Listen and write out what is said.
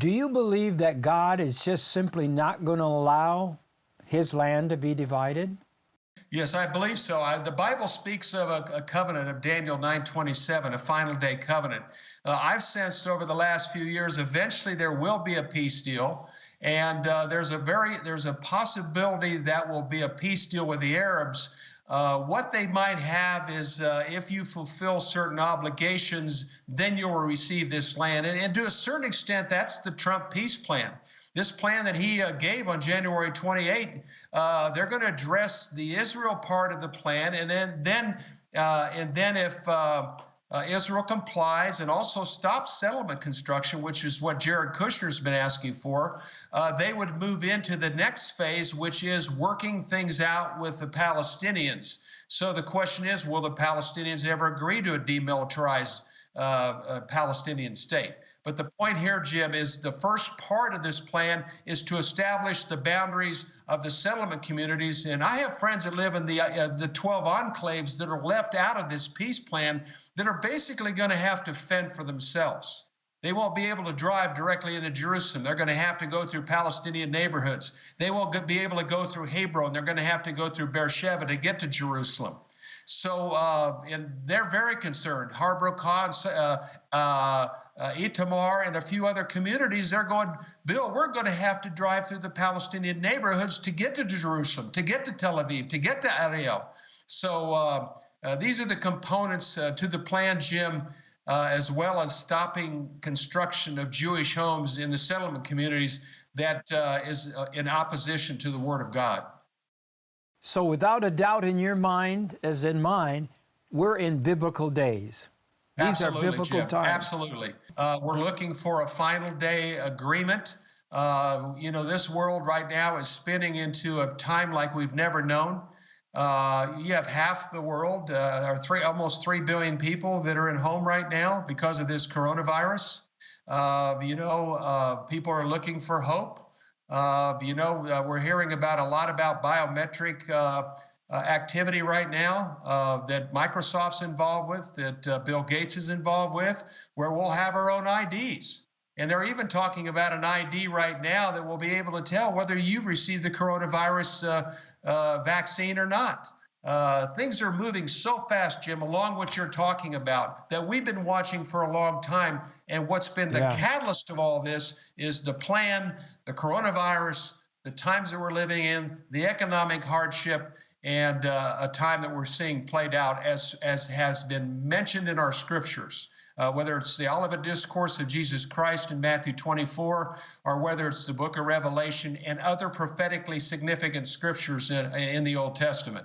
Do you believe that God is just simply not going to allow his land to be divided? Yes, I believe so. The Bible speaks of a covenant of Daniel 9:27, a final day covenant. I've sensed over the last few years, eventually there will be a peace deal. And there's a possibility that will be a peace deal with the Arabs. What they might have is if you fulfill certain obligations, then you will receive this land. And to a certain extent, that's the Trump peace plan. This plan that he gave on January 28, they're going to address the Israel part of the plan, and then if Israel complies and also stops settlement construction, which is what Jared Kushner's been asking for, they would move into the next phase, which is working things out with the Palestinians. So the question is, will the Palestinians ever agree to a demilitarized Palestinian state? But the point here, Jim, is the first part of this plan is to establish the boundaries of the settlement communities. And I have friends that live in the 12 enclaves that are left out of this peace plan that are basically going to have to fend for themselves. They won't be able to drive directly into Jerusalem. They're going to have to go through Palestinian neighborhoods. They won't be able to go through Hebron. They're going to have to go through Beersheba to get to Jerusalem. So and they're very concerned. Harbor Khan, Itamar, and a few other communities, they're going, Bill, we're going to have to drive through the Palestinian neighborhoods to get to Jerusalem, to get to Tel Aviv, to get to Ariel. So these are the components to the plan, Jim, as well as stopping construction of Jewish homes in the settlement communities that is in opposition to the Word of God. So without a doubt in your mind, as in mine, we're in biblical days. These Absolutely, are biblical Jim. times. Absolutely. We're looking for a final day agreement. This world right now is spinning into a time like we've never known. You have half the world, almost 3 billion people that are at home right now because of this coronavirus. People are looking for hope. We're hearing about a lot about biometric activity right now that Microsoft's involved with, that Bill Gates is involved with, where we'll have our own IDs. And they're even talking about an ID right now that will be able to tell whether you've received the coronavirus vaccine or not. Things are moving so fast, Jim, along what you're talking about, that we've been watching for a long time. And what's been the catalyst of all this is the plan, the coronavirus, the times that we're living in, the economic hardship, and a time that we're seeing played out as has been mentioned in our scriptures, whether it's the Olivet Discourse of Jesus Christ in Matthew 24, or whether it's the book of Revelation and other prophetically significant scriptures in the Old Testament.